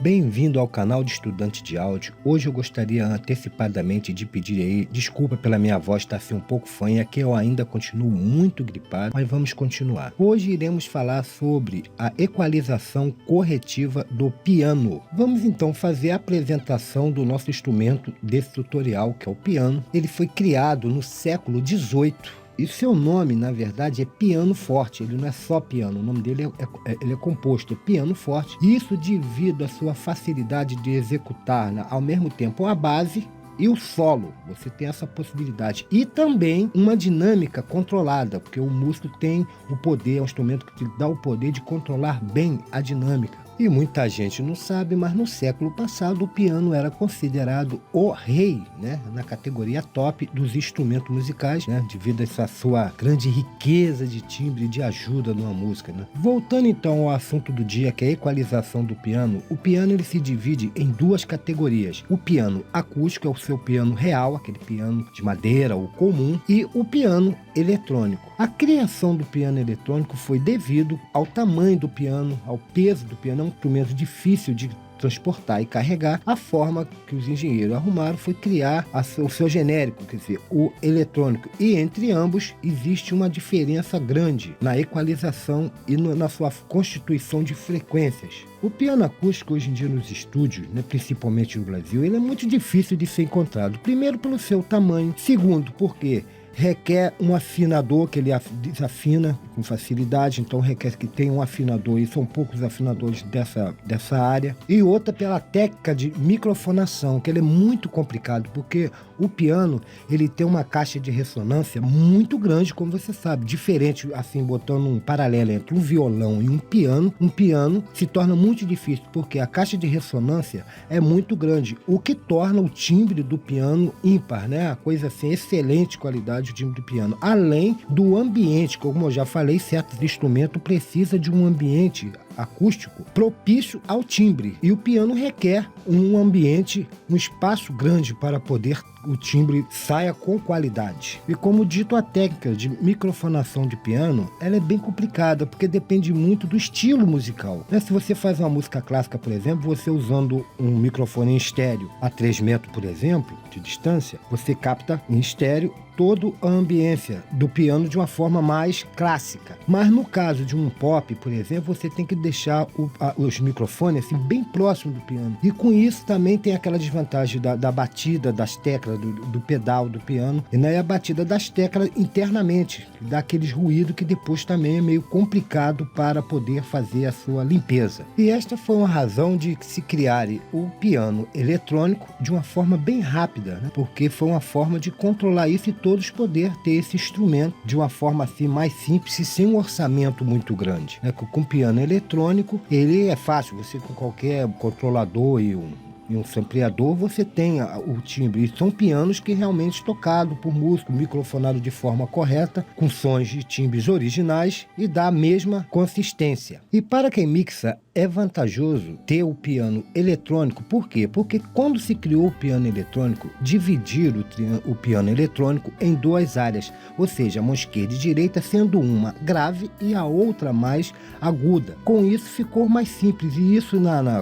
Bem-vindo ao canal de Estudante de Áudio. Hoje eu gostaria antecipadamente de pedir aí desculpa pela minha voz estar assim um pouco fanha, que eu ainda continuo muito gripado, mas vamos continuar. Hoje iremos falar sobre a equalização corretiva do piano. Vamos então fazer a apresentação do nosso instrumento desse tutorial, que é o piano. Ele foi criado no século XVIII. E seu nome, na verdade, é piano forte. Ele não é só piano, o nome dele ele é composto, é piano forte. Isso devido à sua facilidade de executar, né, ao mesmo tempo a base e o solo. Você tem essa possibilidade. E também uma dinâmica controlada, porque o músico tem o poder, é um instrumento que te dá o poder de controlar bem a dinâmica. E muita gente não sabe, mas no século passado o piano era considerado o rei, né, na categoria top dos instrumentos musicais, né, devido a essa sua grande riqueza de timbre e de ajuda numa música, né. Voltando então ao assunto do dia, que é a equalização do piano, o piano ele se divide em duas categorias: o piano acústico, é o seu piano real, aquele piano de madeira ou comum, e o piano eletrônico. A criação do piano eletrônico foi devido ao tamanho do piano, ao peso do piano. É um instrumento difícil de transportar e carregar. A forma que os engenheiros arrumaram foi criar o seu genérico, quer dizer, o eletrônico. E entre ambos existe uma diferença grande na equalização e na sua constituição de frequências. O piano acústico hoje em dia nos estúdios, né, principalmente no Brasil, ele é muito difícil de ser encontrado. Primeiro pelo seu tamanho, segundo porque requer um afinador que ele desafina com facilidade, então requer que tenha um afinador, e são poucos afinadores dessa área. E outra pela técnica de microfonação, que ele é muito complicado, porque o piano ele tem uma caixa de ressonância muito grande, como você sabe, diferente, assim, botando um paralelo entre um violão e um piano se torna muito difícil, porque a caixa de ressonância é muito grande, o que torna o timbre do piano ímpar, né? A coisa assim, excelente qualidade o timbre do piano, além do ambiente, como eu já falei, certos instrumentos precisam de um ambiente acústico propício ao timbre, e o piano requer um ambiente, um espaço grande para poder o timbre saia com qualidade. E como dito, a técnica de microfonação de piano, ela é bem complicada, porque depende muito do estilo musical, né? Se você faz uma música clássica, por exemplo, você usando um microfone em estéreo a 3 metros, por exemplo, de distância, você capta em estéreo toda a ambiência do piano de uma forma mais clássica. Mas no caso de um pop, por exemplo, você tem que deixar os microfones assim, bem próximos do piano. E com isso também tem aquela desvantagem da batida das teclas, do pedal do piano, e né, a batida das teclas internamente, que dá aqueles ruídos que depois também é meio complicado para poder fazer a sua limpeza. E esta foi uma razão de se criar o piano eletrônico de uma forma bem rápida, né? Porque foi uma forma de controlar isso e todos poder ter esse instrumento de uma forma assim mais simples e sem um orçamento muito grande, né? Com piano eletrônico ele é fácil, você com qualquer controlador e um sampleador você tem o timbre, e são pianos que realmente tocados por músico, microfonado de forma correta, com sons de timbres originais e dá a mesma consistência. E para quem mixa é vantajoso ter o piano eletrônico. Por quê? Porque quando se criou o piano eletrônico, dividir o piano eletrônico em duas áreas, ou seja, a mão esquerda e direita sendo uma grave e a outra mais aguda. Com isso ficou mais simples, e isso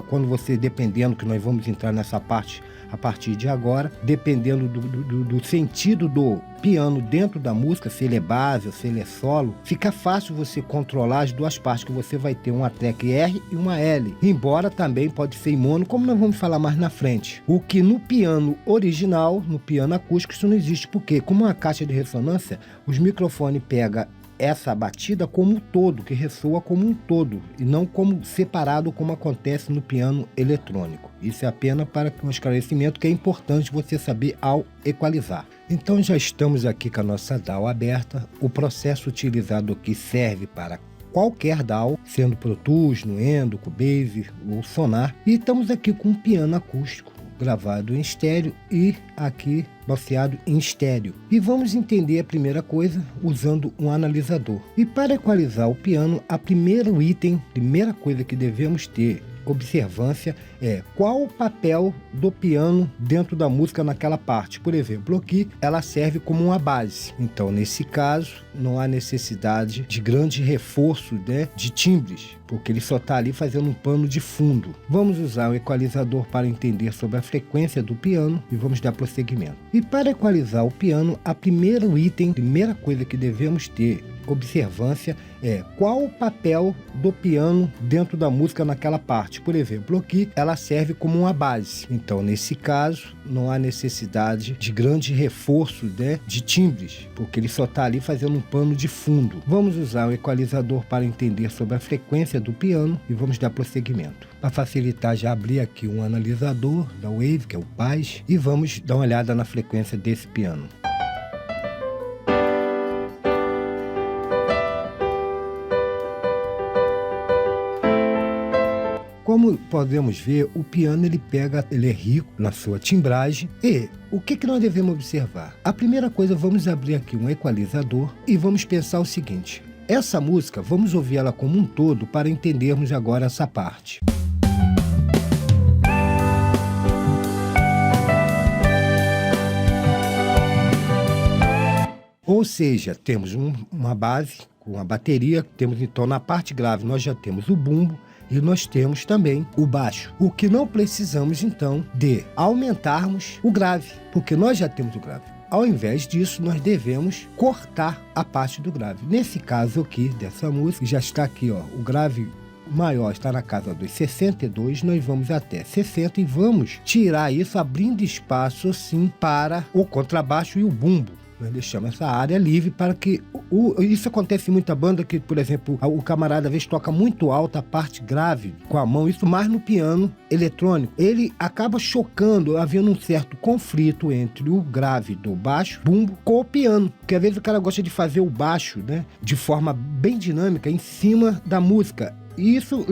quando você, dependendo, que nós vamos entrar nessa parte a partir de agora, dependendo do sentido do piano dentro da música, se ele é base ou se ele é solo, fica fácil você controlar as duas partes, que você vai ter uma tecla R e uma L, embora também pode ser em mono, como nós vamos falar mais na frente. O que no piano original, no piano acústico, isso não existe, porque como uma caixa de ressonância, os microfones pegam essa batida como um todo, que ressoa como um todo, e não como separado, como acontece no piano eletrônico. Isso é apenas para um esclarecimento que é importante você saber ao equalizar. Então já estamos aqui com a nossa DAW aberta. O processo utilizado aqui serve para qualquer DAW, sendo Pro Tools, Nuendo, Cubase ou Sonar. E estamos aqui com um piano acústico gravado em estéreo e aqui baseado em estéreo. E vamos entender a primeira coisa usando um analisador. E para equalizar o piano, primeira coisa que devemos ter observância é qual o papel do piano dentro da música naquela parte. Por exemplo, aqui ela serve como uma base. Então, nesse caso, não há necessidade de grande reforço, né, de timbres, porque ele só está ali fazendo um pano de fundo. Vamos usar o equalizador para entender sobre a frequência do piano e vamos dar prosseguimento. E para equalizar o piano, a primeira coisa que devemos ter observância é qual o papel do piano dentro da música naquela parte. Por exemplo, aqui ela serve como uma base. Então, nesse caso, não há necessidade de grande reforço, né, de timbres, porque ele só está ali fazendo um pano de fundo. Vamos usar o equalizador para entender sobre a frequência do piano e vamos dar prosseguimento. Para facilitar, já abri aqui um analisador da Wave, que é o PAS, e vamos dar uma olhada na frequência desse piano. Como podemos ver, o piano ele é rico na sua timbragem. E o que nós devemos observar? A primeira coisa, vamos abrir aqui um equalizador e vamos pensar o seguinte: essa música, vamos ouvir ela como um todo para entendermos agora essa parte. Ou seja, temos uma base com a bateria, temos então na parte grave nós já temos o bumbo, e nós temos também o baixo. O que não precisamos, então, de aumentarmos o grave, porque nós já temos o grave. Ao invés disso, nós devemos cortar a parte do grave. Nesse caso aqui, dessa música, já está aqui, ó, o grave maior está na casa dos 62, nós vamos até 60 e vamos tirar isso, abrindo espaço, assim, para o contrabaixo e o bumbo. Nós deixamos essa área livre para que... Isso acontece em muita banda que, por exemplo, o camarada às vezes toca muito alta a parte grave com a mão, isso mais no piano eletrônico. Ele acaba chocando, havendo um certo conflito entre o grave do baixo, bumbo, com o piano. Porque às vezes o cara gosta de fazer o baixo, né, de forma bem dinâmica em cima da música. E isso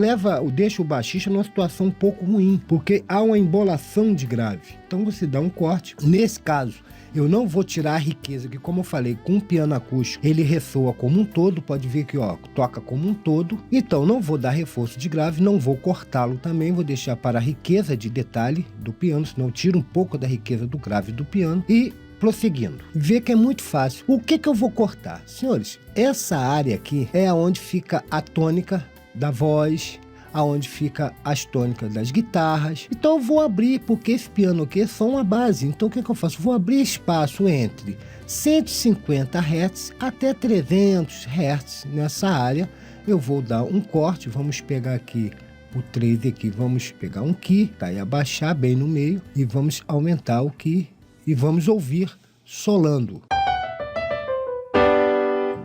deixa o baixista numa situação um pouco ruim, porque há uma embolação de grave. Então você dá um corte. Nesse caso, eu não vou tirar a riqueza, que como eu falei, com o piano acústico, ele ressoa como um todo, pode ver que ó, toca como um todo. Então não vou dar reforço de grave, não vou cortá-lo também, vou deixar para a riqueza de detalhe do piano, senão tiro um pouco da riqueza do grave do piano e... prosseguindo, vê que é muito fácil. O que eu vou cortar? Senhores, essa área aqui é onde fica a tônica da voz, aonde fica as tônicas das guitarras. Então eu vou abrir, porque esse piano aqui é só uma base. Então o que eu faço? Vou abrir espaço entre 150 Hz até 300 Hz nessa área. Eu vou dar um corte, vamos pegar aqui o 3 aqui, vamos pegar um Ki, tá? E abaixar bem no meio e vamos aumentar o Ki e vamos ouvir solando.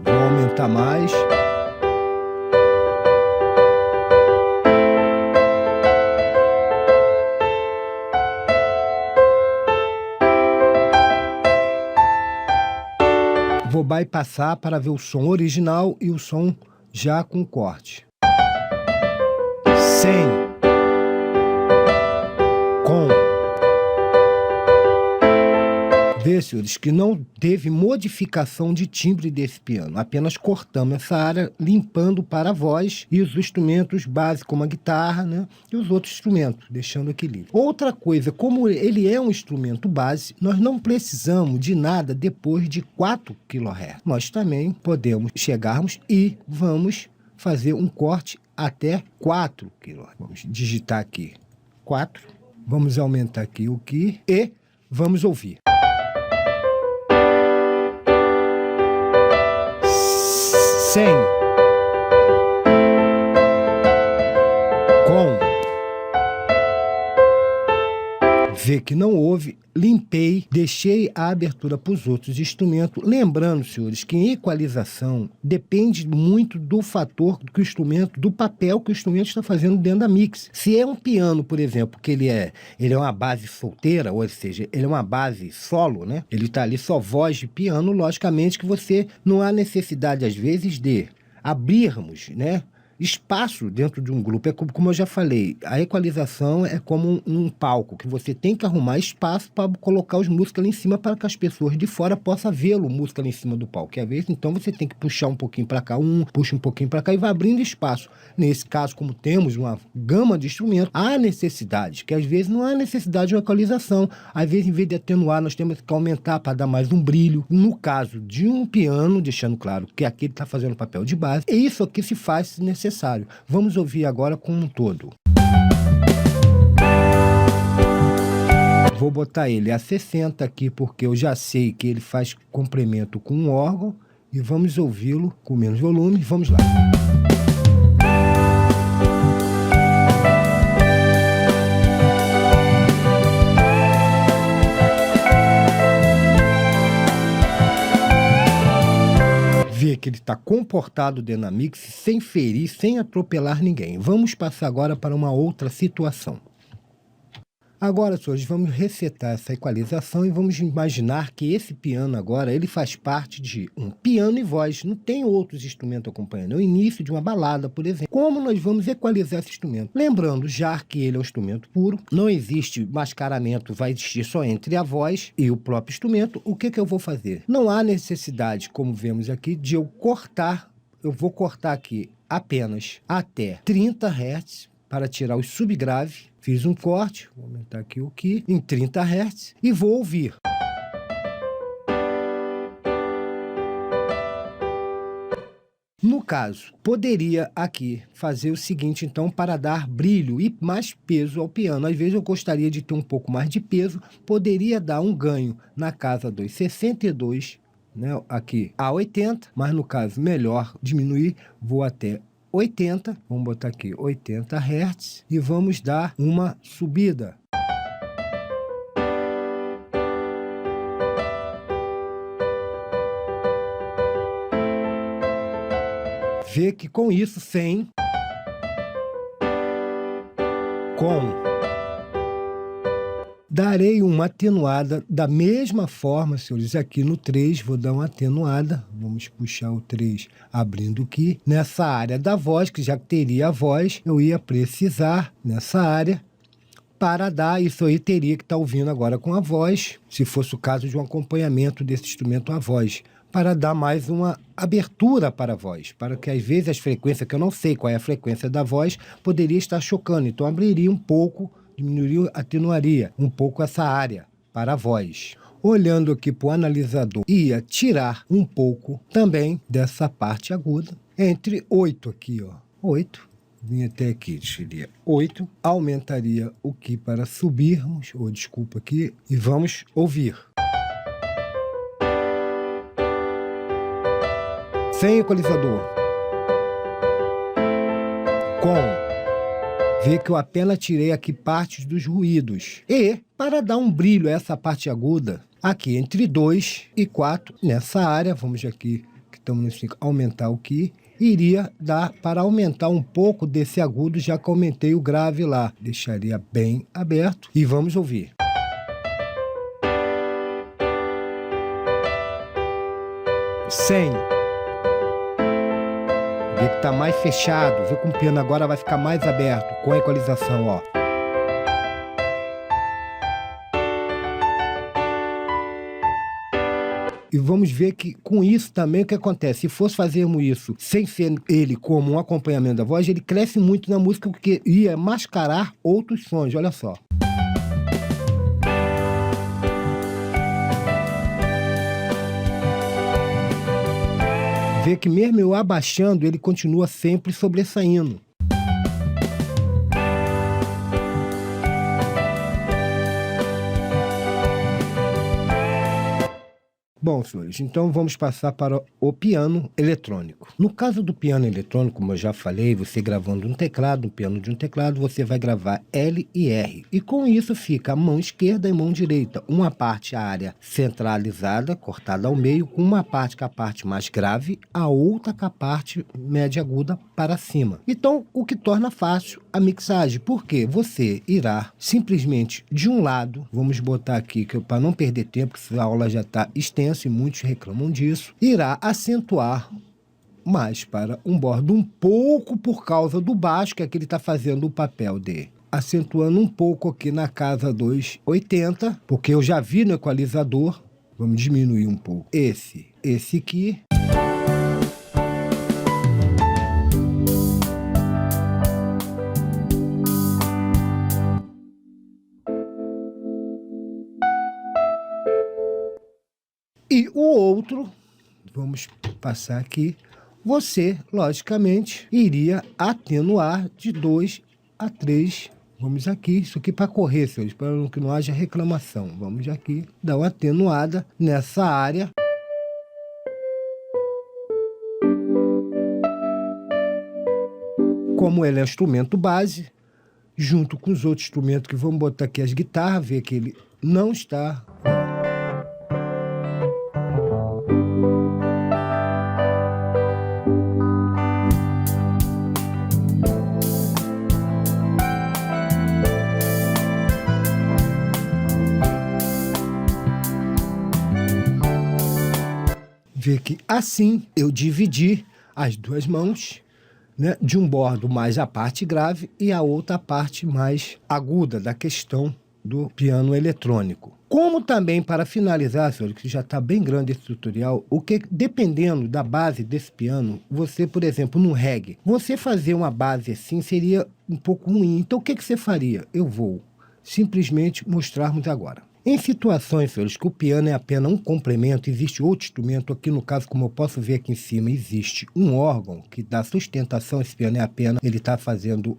Vou aumentar mais. Vou bypassar para ver o som original e o som já com corte. Sem, com. Vê, senhores, que não teve modificação de timbre desse piano. Apenas cortamos essa área, limpando para a voz e os instrumentos básicos, como a guitarra, né? E os outros instrumentos, deixando equilíbrio. Outra coisa, como ele é um instrumento base, nós não precisamos de nada depois de 4 kHz. Nós também podemos chegarmos e vamos fazer um corte até 4 kHz. Vamos digitar aqui 4. Vamos aumentar aqui o Ki e vamos ouvir. Sem, com, vê que não houve, limpei, deixei a abertura para os outros instrumentos. Lembrando, senhores, que em equalização depende muito do fator que o instrumento, do papel que o instrumento está fazendo dentro da mix. Se é um piano, por exemplo, que ele é uma base solteira, ou seja, ele é uma base solo, né? Ele está ali só voz de piano, logicamente que você não há necessidade, às vezes, de abrirmos, né, espaço dentro de um grupo. É como eu já falei, a equalização é como um palco, que você tem que arrumar espaço para colocar os músicos ali em cima para que as pessoas de fora possam vê-lo, o músico ali em cima do palco. E às vezes, então, você tem que puxar um pouquinho para cá, puxa um pouquinho para cá e vai abrindo espaço. Nesse caso, como temos uma gama de instrumentos, há necessidade, que às vezes não há necessidade de uma equalização. Às vezes, em vez de atenuar, nós temos que aumentar para dar mais um brilho. No caso de um piano, deixando claro que aqui ele está fazendo o papel de base, é isso aqui se faz se necessário. Vamos ouvir agora como um todo. Vou botar ele a 60 aqui, porque eu já sei que ele faz complemento com um órgão, e vamos ouvi-lo com menos volume. Vamos lá. Vê que ele está comportado dentro da mix, sem ferir, sem atropelar ninguém. Vamos passar agora para uma outra situação. Agora, senhores, vamos resetar essa equalização e vamos imaginar que esse piano agora, ele faz parte de um piano e voz, não tem outros instrumentos acompanhando, é o início de uma balada, por exemplo. Como nós vamos equalizar esse instrumento? Lembrando, já que ele é um instrumento puro, não existe mascaramento, vai existir só entre a voz e o próprio instrumento. O que eu vou fazer? Não há necessidade, como vemos aqui, de eu cortar, eu vou cortar aqui apenas até 30 Hz, para tirar os subgraves. Fiz um corte, vou aumentar aqui o Ki, em 30 Hz e vou ouvir. No caso, poderia aqui fazer o seguinte, então, para dar brilho e mais peso ao piano. Às vezes eu gostaria de ter um pouco mais de peso, poderia dar um ganho na casa dos 62, né, aqui a 80, mas no caso melhor diminuir, vou até 80, vamos botar aqui 80 Hz e vamos dar uma subida. Vê que com isso, darei uma atenuada da mesma forma, senhores, aqui no 3, vou dar uma atenuada, vamos puxar o 3 abrindo aqui, nessa área da voz, que já teria a voz, eu ia precisar, nessa área, para dar, isso aí teria que estar ouvindo agora com a voz, se fosse o caso de um acompanhamento desse instrumento à voz, para dar mais uma abertura para a voz, para que às vezes as frequências, que eu não sei qual é a frequência da voz, poderia estar chocando, então abriria um pouco, diminuiria, atenuaria um pouco essa área para a voz. Olhando aqui para o analisador, ia tirar um pouco também dessa parte aguda, entre 8 aqui, ó, 8, vinha até aqui, seria 8, aumentaria o Ki para subirmos, ou desculpa aqui, e vamos ouvir. Sem equalizador. Vê que eu apenas tirei aqui partes dos ruídos. E, para dar um brilho a essa parte aguda, aqui entre 2 e 4, nessa área, vamos aqui, que estamos no 5, aumentar o Ki, iria dar para aumentar um pouco desse agudo, já que aumentei o grave lá. Deixaria bem aberto e vamos ouvir. Vê que tá mais fechado, vê que o piano agora vai ficar mais aberto, com a equalização, ó. E vamos ver que com isso também o que acontece, se fosse fazermos isso sem ser ele como um acompanhamento da voz, ele cresce muito na música porque ia mascarar outros sons, olha só. Vê que mesmo eu abaixando, ele continua sempre sobressaindo. Bom, senhores, então vamos passar para o piano eletrônico. No caso do piano eletrônico, como eu já falei, você gravando um teclado, um piano de um teclado, você vai gravar L e R. E com isso fica a mão esquerda e mão direita. Uma parte, a área centralizada, cortada ao meio, com uma parte com a parte mais grave, a outra com a parte média aguda para cima. Então, o que torna fácil a mixagem, porque você irá simplesmente de um lado, vamos botar aqui, que para não perder tempo, que a aula já está extensa, e muitos reclamam disso, irá acentuar mais para um bordo um pouco por causa do baixo, que aqui ele está fazendo o papel de acentuando um pouco aqui na casa 2,80, porque eu já vi no equalizador. Vamos diminuir um pouco esse aqui. E o outro, vamos passar aqui, você, logicamente, iria atenuar de 2 a 3. Vamos aqui, isso aqui para correr, senhores, para que não haja reclamação. Vamos aqui dar uma atenuada nessa área. Como ele é um instrumento base, junto com os outros instrumentos que vamos botar aqui as guitarras, ver que ele não está... Ver que assim eu dividi as duas mãos, né, de um bordo mais a parte grave e a outra parte mais aguda da questão do piano eletrônico. Como também, para finalizar, senhores, que já está bem grande esse tutorial, o que, dependendo da base desse piano, você, por exemplo, no reggae, você fazer uma base assim seria um pouco ruim. Então, o que você faria? Eu vou simplesmente mostrarmos agora. Em situações, senhores, que o piano é apenas um complemento, existe outro instrumento, aqui no caso, como eu posso ver aqui em cima, existe um órgão que dá sustentação, esse piano é apenas, ele está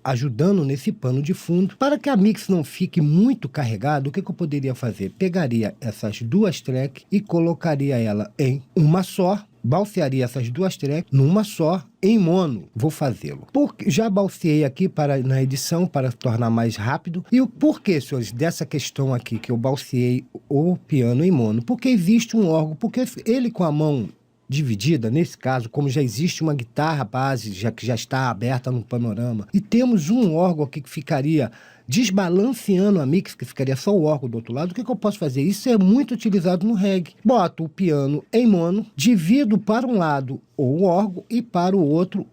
ajudando nesse pano de fundo. Para que a mix não fique muito carregada, o que eu poderia fazer? Pegaria essas duas tracks e colocaria ela em uma só, balsearia essas duas tracks numa só, em mono. Vou fazê-lo. Já balseei aqui na edição para tornar mais rápido. E o porquê, senhores, dessa questão aqui que eu balseei o piano em mono? Porque existe um órgão, porque ele com a mão dividida, nesse caso, como já existe uma guitarra base, que já está aberta no panorama, e temos um órgão aqui que ficaria desbalanceando a mix, que ficaria só o órgão do outro lado, o que eu posso fazer? Isso é muito utilizado no reggae. Boto o piano em mono, divido para um lado o órgão e para o outro,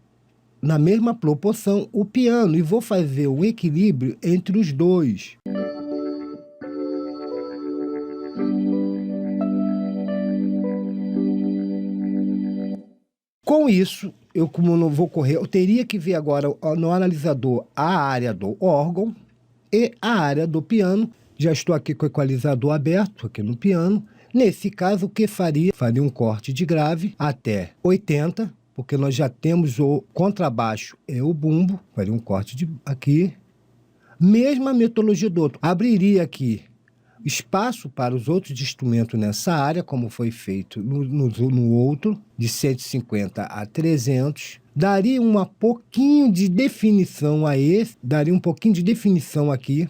na mesma proporção, o piano, e vou fazer o equilíbrio entre os dois. Com isso, como não vou correr, eu teria que ver agora no analisador a área do órgão e a área do piano. Já estou aqui com o equalizador aberto, aqui no piano. Nesse caso, o que faria? Faria um corte de grave até 80, porque nós já temos o contrabaixo e o bumbo. Faria um corte aqui. Mesma metodologia do outro. Abriria aqui espaço para os outros instrumentos nessa área, como foi feito no outro, de 150 a 300. Daria um pouquinho de definição a esse, daria um pouquinho de definição aqui,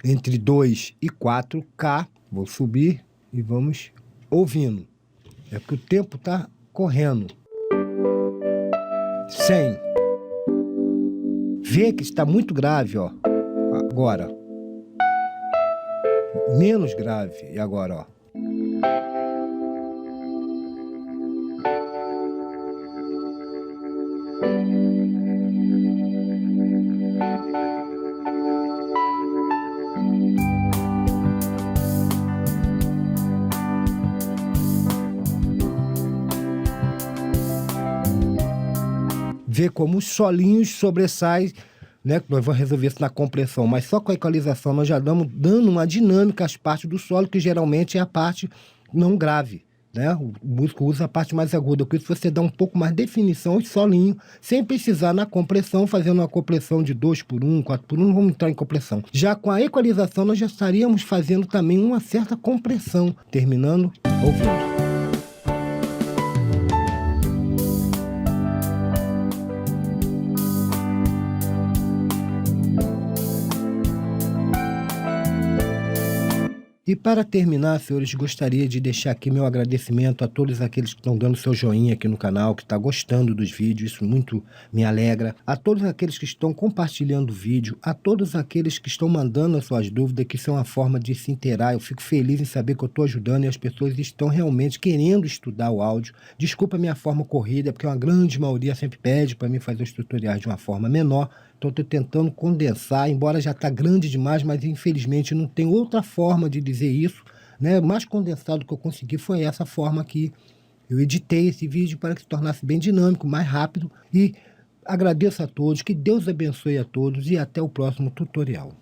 entre 2 e 4K. Vou subir e vamos ouvindo. É porque o tempo está correndo. 100. Vê que está muito grave, ó. Agora. Menos grave. E agora, ó. Vê como os solinhos sobressaem, né? Nós vamos resolver isso na compressão, mas só com a equalização nós já damos dando uma dinâmica às partes do solo, que geralmente é a parte não grave, né? O músico usa a parte mais aguda, com isso você dá um pouco mais definição aos solinhos, sem precisar na compressão, fazendo uma compressão de 2x1, 4x1, não vamos entrar em compressão. Já com a equalização nós já estaríamos fazendo também uma certa compressão, terminando ouvindo. E E para terminar, senhores, gostaria de deixar aqui meu agradecimento a todos aqueles que estão dando seu joinha aqui no canal, que está gostando dos vídeos, isso muito me alegra. A todos aqueles que estão compartilhando o vídeo, a todos aqueles que estão mandando as suas dúvidas, que isso é uma forma de se inteirar. Eu fico feliz em saber que eu estou ajudando e as pessoas estão realmente querendo estudar o áudio. Desculpa a minha forma corrida, porque uma grande maioria sempre pede para mim fazer os tutoriais de uma forma menor. Então, estou tentando condensar, embora já está grande demais, mas infelizmente não tem outra forma de dizer isso, né? O mais condensado que eu consegui foi essa forma aqui. Eu editei esse vídeo para que se tornasse bem dinâmico, mais rápido, e agradeço a todos, que Deus abençoe a todos e até o próximo tutorial.